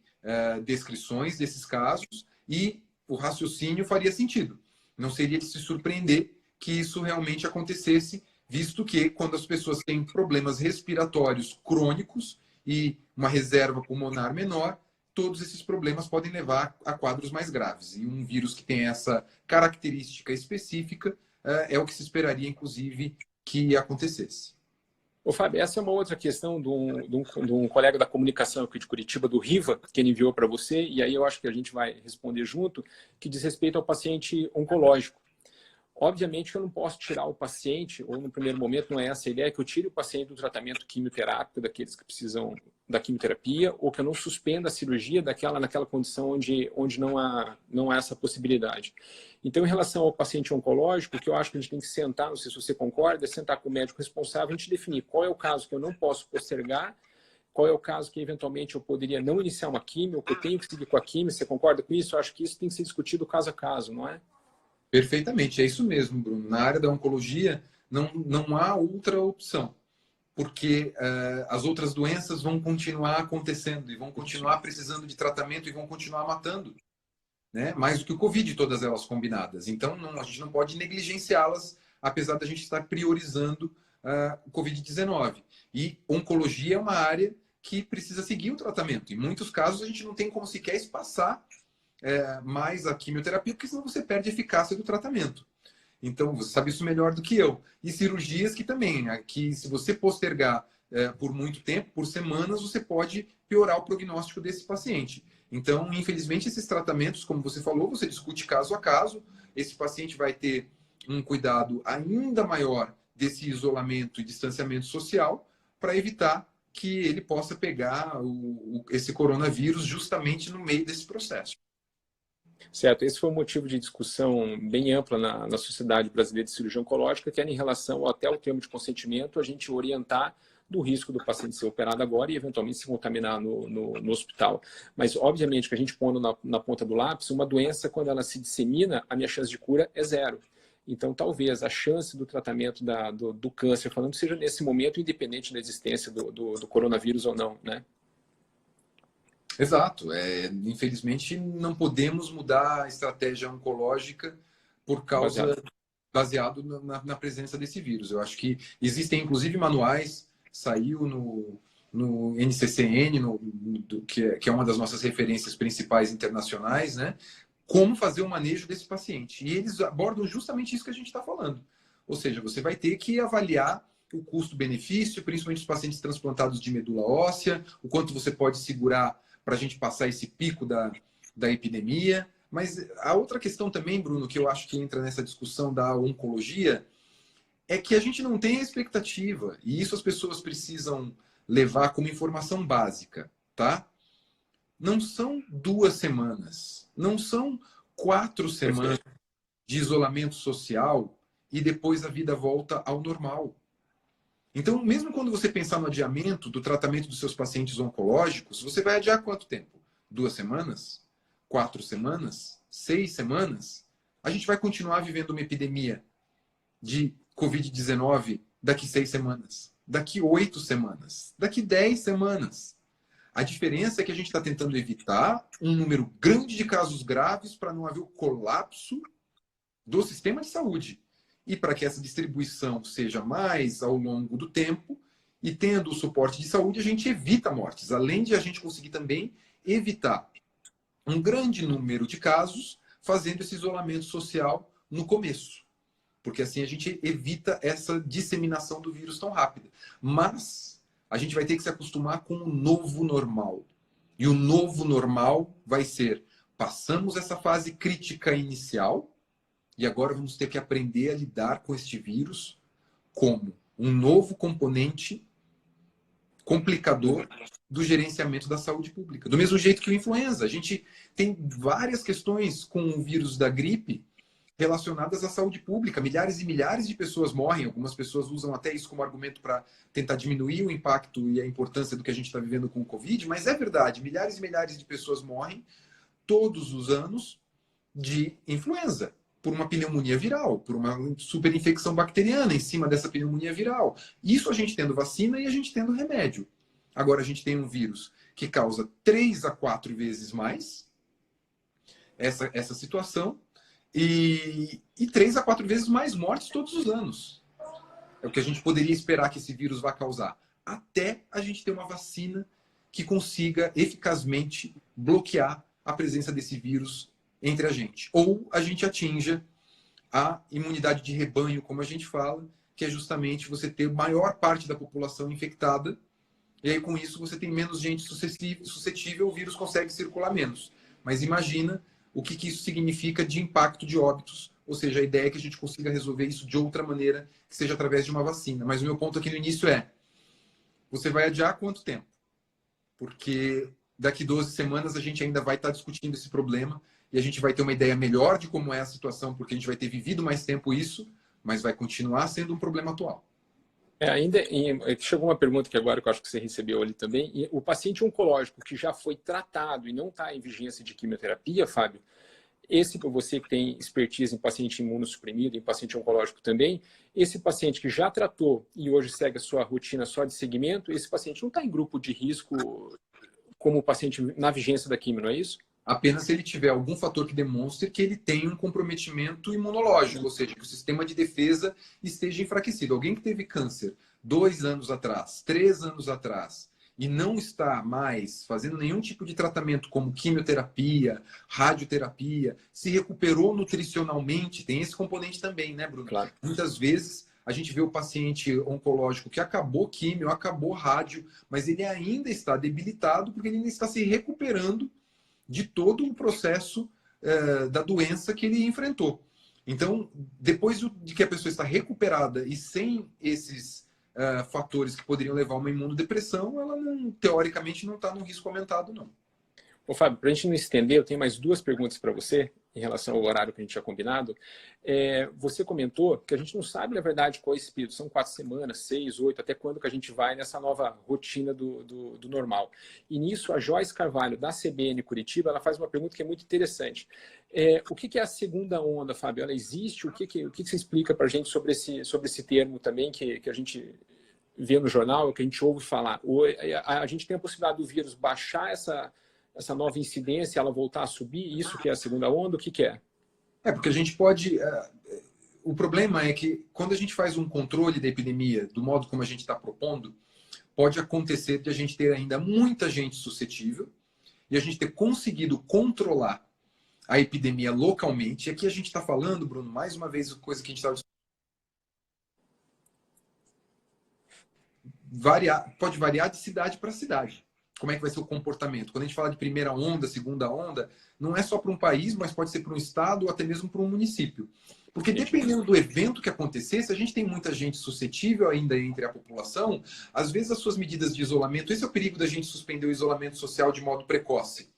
descrições desses casos e o raciocínio faria sentido. Não seria de se surpreender que isso realmente acontecesse, visto que quando as pessoas têm problemas respiratórios crônicos e uma reserva pulmonar menor, todos esses problemas podem levar a quadros mais graves. E um vírus que tem essa característica específica é o que se esperaria, inclusive, que acontecesse. Ô, Fábio, essa é uma outra questão de um colega da comunicação aqui de Curitiba, do Riva, que ele enviou para você, e aí eu acho que a gente vai responder junto, que diz respeito ao paciente oncológico. Obviamente que eu não posso tirar o paciente, ou no primeiro momento não é essa a ideia, que eu tire o paciente do tratamento quimioterápico, daqueles que precisam da quimioterapia, ou que eu não suspenda a cirurgia naquela condição onde não há essa possibilidade. Então, em relação ao paciente oncológico, o que eu acho que a gente tem que sentar, não sei se você concorda, é sentar com o médico responsável e a gente definir qual é o caso que eu não posso postergar, qual é o caso que eventualmente eu poderia não iniciar uma quimio, ou que eu tenho que seguir com a quimio. Você concorda com isso? Eu acho que isso tem que ser discutido caso a caso, não é? Perfeitamente, é isso mesmo, Bruno. Na área da oncologia não há outra opção, porque as outras doenças vão continuar acontecendo e vão continuar precisando de tratamento e vão continuar matando, né? Mais do que o Covid, todas elas combinadas. Então, a gente não pode negligenciá-las, apesar da gente estar priorizando o Covid-19. E oncologia é uma área que precisa seguir o tratamento. Em muitos casos, a gente não tem como sequer espaçar mais a quimioterapia, porque senão você perde a eficácia do tratamento. Então, você sabe isso melhor do que eu. E cirurgias que também, que se você postergar por muito tempo, por semanas, você pode piorar o prognóstico desse paciente. Então, infelizmente, esses tratamentos, como você falou, você discute caso a caso. Esse paciente vai ter um cuidado ainda maior desse isolamento e distanciamento social para evitar que ele possa pegar esse coronavírus justamente no meio desse processo. Certo, esse foi um motivo de discussão bem ampla na Sociedade Brasileira de Cirurgia Oncológica, que era em relação até o termo de consentimento, a gente orientar do risco do paciente ser operado agora e eventualmente se contaminar no hospital. Mas, obviamente, que a gente pondo na ponta do lápis, uma doença, quando ela se dissemina, a minha chance de cura é 0. Então, talvez a chance do tratamento do câncer, falando, seja nesse momento, independente da existência do coronavírus ou não, né? Exato. Infelizmente, não podemos mudar a estratégia oncológica por causa baseado na presença desse vírus. Eu acho que existem, inclusive, manuais, saiu no NCCN, que é uma das nossas referências principais internacionais, né? Como fazer o manejo desse paciente. E eles abordam justamente isso que a gente está falando. Ou seja, você vai ter que avaliar o custo-benefício, principalmente os pacientes transplantados de medula óssea, o quanto você pode segurar para a gente passar esse pico da epidemia. Mas a outra questão também, Bruno, que eu acho que entra nessa discussão da oncologia, é que a gente não tem a expectativa. E isso as pessoas precisam levar como informação básica, tá? Não são 2 semanas, não são 4 semanas de isolamento social e depois a vida volta ao normal. Então, mesmo quando você pensar no adiamento do tratamento dos seus pacientes oncológicos, você vai adiar quanto tempo? 2 semanas? 4 semanas? 6 semanas? A gente vai continuar vivendo uma epidemia de Covid-19 daqui 6 semanas, daqui 8 semanas, daqui 10 semanas. A diferença é que a gente está tentando evitar um número grande de casos graves para não haver o colapso do sistema de saúde. E para que essa distribuição seja mais ao longo do tempo, e tendo o suporte de saúde, a gente evita mortes. Além de a gente conseguir também evitar um grande número de casos fazendo esse isolamento social no começo. Porque assim a gente evita essa disseminação do vírus tão rápida. Mas a gente vai ter que se acostumar com o novo normal. E o novo normal vai ser: passamos essa fase crítica inicial e agora vamos ter que aprender a lidar com este vírus como um novo componente complicador do gerenciamento da saúde pública. Do mesmo jeito que o influenza. A gente tem várias questões com o vírus da gripe relacionadas à saúde pública. Milhares e milhares de pessoas morrem. Algumas pessoas usam até isso como argumento para tentar diminuir o impacto e a importância do que a gente está vivendo com o Covid, mas é verdade, milhares e milhares de pessoas morrem todos os anos de influenza, por uma pneumonia viral, por uma superinfecção bacteriana em cima dessa pneumonia viral. Isso a gente tendo vacina e a gente tendo remédio. Agora a gente tem um vírus que causa 3 a 4 vezes mais essa situação, e 3 a 4 vezes mais mortes todos os anos. É o que a gente poderia esperar que esse vírus vá causar. Até a gente ter uma vacina que consiga eficazmente bloquear a presença desse vírus entre a gente. Ou a gente atinja a imunidade de rebanho, como a gente fala, que é justamente você ter maior parte da população infectada, e aí com isso você tem menos gente suscetível, o vírus consegue circular menos. Mas imagina o que isso significa de impacto de óbitos, ou seja, a ideia é que a gente consiga resolver isso de outra maneira, que seja através de uma vacina. Mas o meu ponto aqui no início é: você vai adiar quanto tempo? Porque daqui 12 semanas a gente ainda vai estar discutindo esse problema e a gente vai ter uma ideia melhor de como é a situação, porque a gente vai ter vivido mais tempo isso, mas vai continuar sendo um problema atual. Chegou uma pergunta que agora eu acho que você recebeu ali também. E o paciente oncológico que já foi tratado e não está em vigência de quimioterapia, Fábio, esse para você que tem expertise em paciente imunossuprimido, em paciente oncológico também, esse paciente que já tratou e hoje segue a sua rotina só de segmento, esse paciente não está em grupo de risco como o paciente na vigência da quimio, não é isso? Apenas se ele tiver algum fator que demonstre que ele tem um comprometimento imunológico, ou seja, que o sistema de defesa esteja enfraquecido. Alguém que teve câncer 2 anos atrás, 3 anos atrás, e não está mais fazendo nenhum tipo de tratamento como quimioterapia, radioterapia, se recuperou nutricionalmente, tem esse componente também, né, Bruno? Claro. Muitas vezes a gente vê o paciente oncológico que acabou químio, acabou rádio, mas ele ainda está debilitado porque ele ainda está se recuperando de todo o processo da doença que ele enfrentou. Então, depois de que a pessoa está recuperada e sem esses fatores que poderiam levar a uma imunodepressão, ela não, teoricamente não está num risco aumentado, não. Ô, Fábio, para a gente não estender, eu tenho mais 2 perguntas para você em relação ao horário que a gente tinha combinado. Você comentou que a gente não sabe, na verdade, qual é esse período. São 4 semanas, 6, 8, até quando que a gente vai nessa nova rotina do normal. E nisso, a Joyce Carvalho, da CBN Curitiba, ela faz uma pergunta que é muito interessante. O que é a segunda onda, Fábio? Ela existe? O que você explica para a gente sobre esse termo também que a gente vê no jornal, que a gente ouve falar? A gente tem a possibilidade do vírus baixar essa nova incidência, ela voltar a subir? Isso que é a segunda onda? O que é? Porque a gente pode... o problema é que quando a gente faz um controle da epidemia do modo como a gente está propondo, pode acontecer de a gente ter ainda muita gente suscetível e a gente ter conseguido controlar a epidemia localmente. E aqui a gente está falando, Bruno, mais uma vez, coisa que a gente estava... Pode variar de cidade para cidade. Como é que vai ser o comportamento? Quando a gente fala de primeira onda, segunda onda, não é só para um país, mas pode ser para um estado ou até mesmo para um município. Porque dependendo do evento que acontecer, se a gente tem muita gente suscetível ainda entre a população, às vezes as suas medidas de isolamento, esse é o perigo da gente suspender o isolamento social de modo precoce.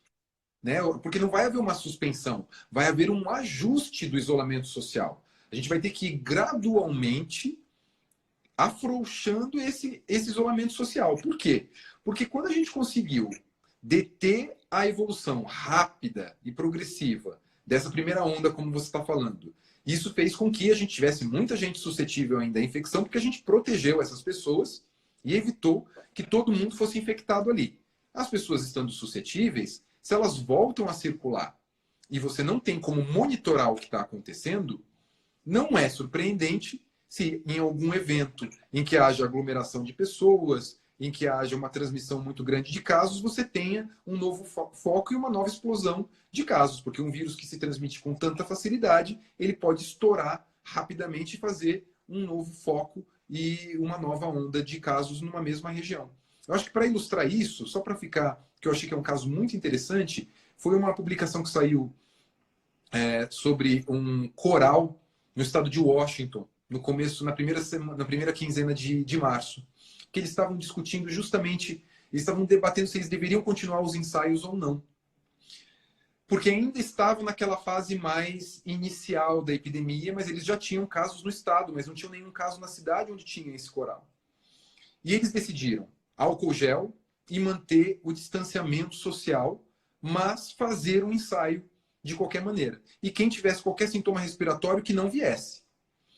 Né? Porque não vai haver uma suspensão, vai haver um ajuste do isolamento social. A gente vai ter que ir gradualmente afrouxando esse isolamento social. Por quê? Porque quando a gente conseguiu deter a evolução rápida e progressiva dessa primeira onda, como você está falando, isso fez com que a gente tivesse muita gente suscetível ainda à infecção, porque a gente protegeu essas pessoas e evitou que todo mundo fosse infectado ali. As pessoas estando suscetíveis, se elas voltam a circular e você não tem como monitorar o que está acontecendo, não é surpreendente se em algum evento em que haja aglomeração de pessoas, em que haja uma transmissão muito grande de casos, você tenha um novo foco e uma nova explosão de casos, porque um vírus que se transmite com tanta facilidade, ele pode estourar rapidamente e fazer um novo foco e uma nova onda de casos numa mesma região. Eu acho que para ilustrar isso, só para ficar, que eu achei que é um caso muito interessante, foi uma publicação que saiu sobre um coral no estado de Washington, no começo, na primeira quinzena de março, que eles estavam discutindo justamente, eles estavam debatendo se eles deveriam continuar os ensaios ou não. Porque ainda estavam naquela fase mais inicial da epidemia, mas eles já tinham casos no estado, mas não tinham nenhum caso na cidade onde tinha esse coral. E eles decidiram álcool gel e manter o distanciamento social, mas fazer um ensaio de qualquer maneira. E quem tivesse qualquer sintoma respiratório que não viesse.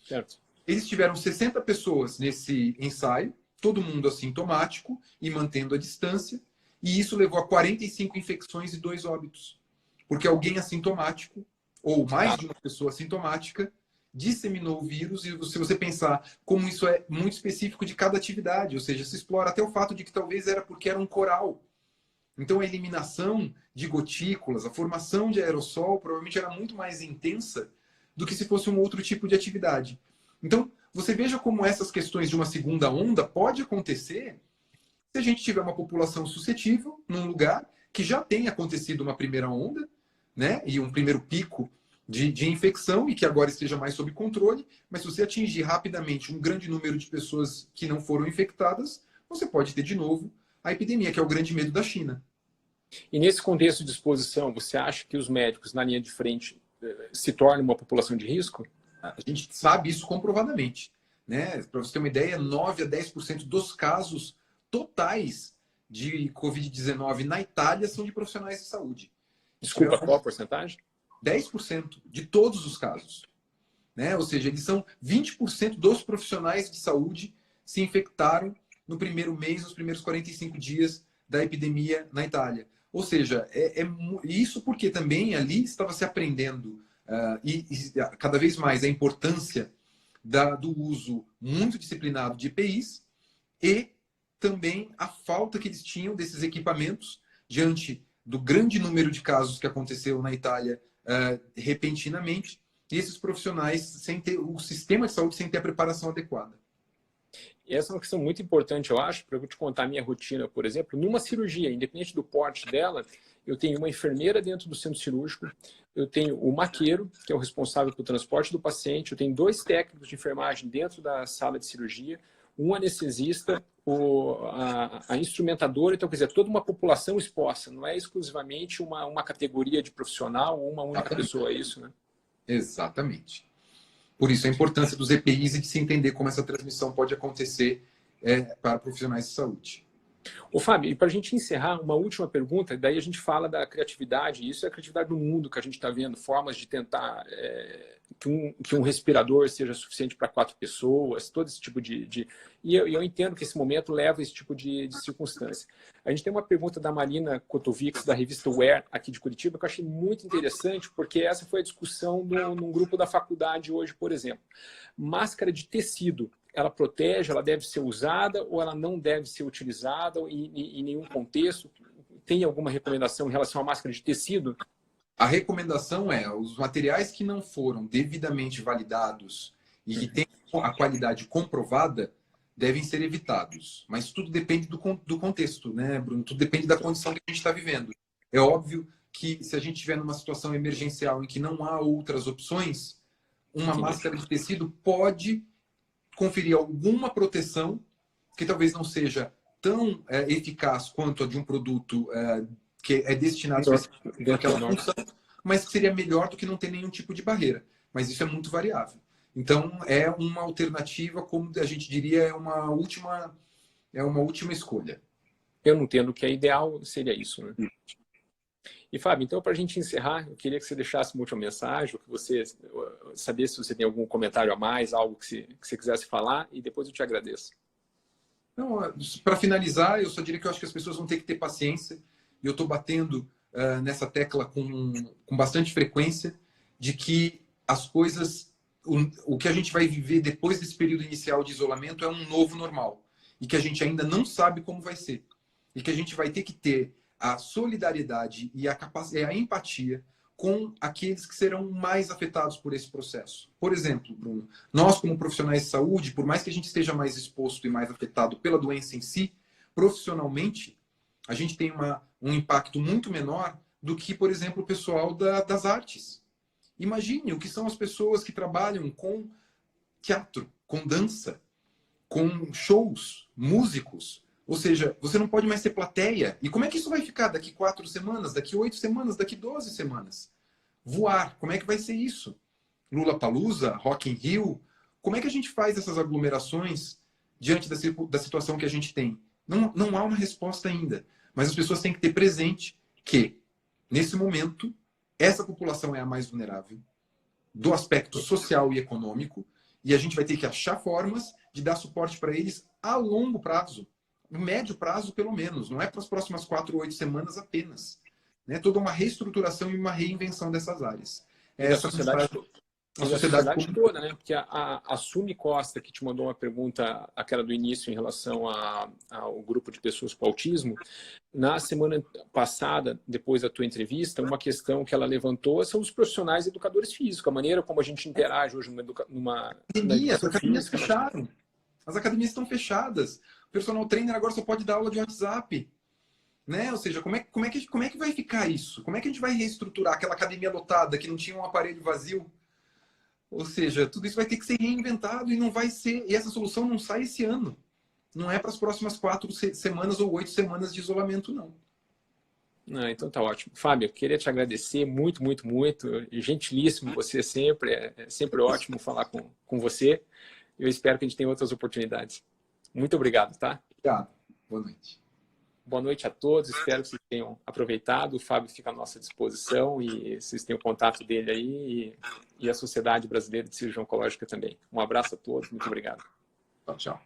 Certo. Eles tiveram 60 pessoas nesse ensaio, todo mundo assintomático e mantendo a distância, e isso levou a 45 infecções e 2 óbitos. Porque alguém assintomático, ou mais de uma pessoa assintomática, disseminou o vírus, e se você pensar como isso é muito específico de cada atividade, ou seja, se explora até o fato de que talvez era porque era um coral. Então a eliminação de gotículas, a formação de aerossol provavelmente era muito mais intensa do que se fosse um outro tipo de atividade. Então, você veja como essas questões de uma segunda onda pode acontecer se a gente tiver uma população suscetível num lugar que já tenha acontecido uma primeira onda, né, e um primeiro pico de infecção e que agora esteja mais sob controle, mas se você atingir rapidamente um grande número de pessoas que não foram infectadas, você pode ter de novo a epidemia, que é o grande medo da China. E nesse contexto de exposição, você acha que os médicos na linha de frente se tornam uma população de risco? A gente sabe isso comprovadamente. Né? Para você ter uma ideia, 9 a 10% dos casos totais de Covid-19 na Itália são de profissionais de saúde. Desculpa, qual a porcentagem? 10% de todos os casos. Né? Ou seja, eles são 20% dos profissionais de saúde se infectaram no primeiro mês, nos primeiros 45 dias da epidemia na Itália. Ou seja, isso porque também ali estava se aprendendo e cada vez mais a importância do uso muito disciplinado de EPIs e também a falta que eles tinham desses equipamentos diante do grande número de casos que aconteceu na Itália repentinamente, e esses profissionais sem ter o sistema de saúde sem ter a preparação adequada. Essa é uma questão muito importante, eu acho, para eu te contar a minha rotina, por exemplo. Numa cirurgia, independente do porte dela, eu tenho uma enfermeira dentro do centro cirúrgico, eu tenho o maqueiro, que é o responsável pelo transporte do paciente, eu tenho 2 técnicos de enfermagem dentro da sala de cirurgia, um anestesista, a instrumentadora, então, quer dizer, toda uma população exposta, não é exclusivamente uma categoria de profissional ou uma única pessoa, é isso, né? Exatamente. Por isso a importância dos EPIs e de se entender como essa transmissão pode acontecer para profissionais de saúde. Ô, Fábio, e para a gente encerrar, uma última pergunta, daí a gente fala da criatividade, e isso é a criatividade do mundo que a gente está vendo, formas de tentar que um respirador seja suficiente para 4 pessoas, todo esse tipo de... E eu entendo que esse momento leva a esse tipo de circunstância. A gente tem uma pergunta da Marina Kotovics, da revista Wear, aqui de Curitiba, que eu achei muito interessante, porque essa foi a discussão num grupo da faculdade hoje, por exemplo. Máscara de tecido, ela protege, ela deve ser usada ou ela não deve ser utilizada em nenhum contexto? Tem alguma recomendação em relação à máscara de tecido? A recomendação é os materiais que não foram devidamente validados e que têm a qualidade comprovada devem ser evitados. Mas tudo depende do contexto, né, Bruno? Tudo depende da condição que a gente está vivendo. É óbvio que se a gente estiver numa situação emergencial em que não há outras opções, uma máscara de tecido pode conferir alguma proteção que talvez não seja tão eficaz quanto a de um produto que é destinado para aquela função, mas que seria melhor do que não ter nenhum tipo de barreira. Mas isso é muito variável. Então, é uma alternativa, como a gente diria, é uma última escolha. Eu não entendo que é ideal, seria isso, né? E, Fábio, então, para a gente encerrar, eu queria que você deixasse uma última mensagem, que você saber se você tem algum comentário a mais, algo que você quisesse falar, e depois eu te agradeço. Para finalizar, eu só diria que eu acho que as pessoas vão ter que ter paciência, e eu estou batendo nessa tecla com bastante frequência, de que as coisas, o que a gente vai viver depois desse período inicial de isolamento é um novo normal, e que a gente ainda não sabe como vai ser, e que a gente vai ter que ter a solidariedade e a empatia com aqueles que serão mais afetados por esse processo. Por exemplo, Bruno, nós como profissionais de saúde, por mais que a gente esteja mais exposto e mais afetado pela doença em si, profissionalmente, a gente tem um impacto muito menor do que, por exemplo, o pessoal das artes. Imagine o que são as pessoas que trabalham com teatro, com dança, com shows, músicos. Ou seja, você não pode mais ter plateia. E como é que isso vai ficar daqui 4 semanas, daqui 8 semanas, daqui 12 semanas? Voar, como é que vai ser isso? Lollapalooza, Rock in Rio, como é que a gente faz essas aglomerações diante da situação que a gente tem? Não há uma resposta ainda. Mas as pessoas têm que ter presente que, nesse momento, essa população é a mais vulnerável do aspecto social e econômico, e a gente vai ter que achar formas de dar suporte para eles a longo prazo. No médio prazo, pelo menos. Não é para as próximas 4 ou 8 semanas apenas. Né? Toda uma reestruturação e uma reinvenção dessas áreas. A sociedade toda, né? Porque a Sumi Costa, que te mandou uma pergunta, aquela do início, em relação ao grupo de pessoas com autismo, na semana passada, depois da tua entrevista, uma questão que ela levantou são os profissionais educadores físicos, a maneira como a gente interage hoje numa as academias fecharam. As academias estão fechadas. O personal trainer agora só pode dar aula de WhatsApp. Né? Ou seja, como é que vai ficar isso? Como é que a gente vai reestruturar aquela academia lotada que não tinha um aparelho vazio? Ou seja, tudo isso vai ter que ser reinventado e não vai ser. E essa solução não sai esse ano. Não é para as próximas 4 semanas ou 8 semanas de isolamento, não. Então tá ótimo. Fábio, eu queria te agradecer muito, muito, muito. Gentilíssimo você sempre. É sempre ótimo falar com você. Eu espero que a gente tenha outras oportunidades. Muito obrigado, tá? Obrigado. Boa noite. Boa noite a todos. Espero que vocês tenham aproveitado. O Fábio fica à nossa disposição e vocês têm o contato dele aí e a Sociedade Brasileira de Cirurgia Oncológica também. Um abraço a todos. Muito obrigado. Tchau.